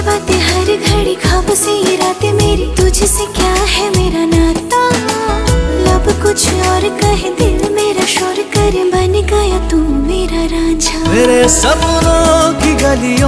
बातें हर घड़ी ख्वाब से ये रातें मेरी, तुझसे क्या है मेरा नाता। लब कुछ और कहे दिल मेरा शोर करे, बन गया तू मेरा रांझा। मेरे सपनों की गलियों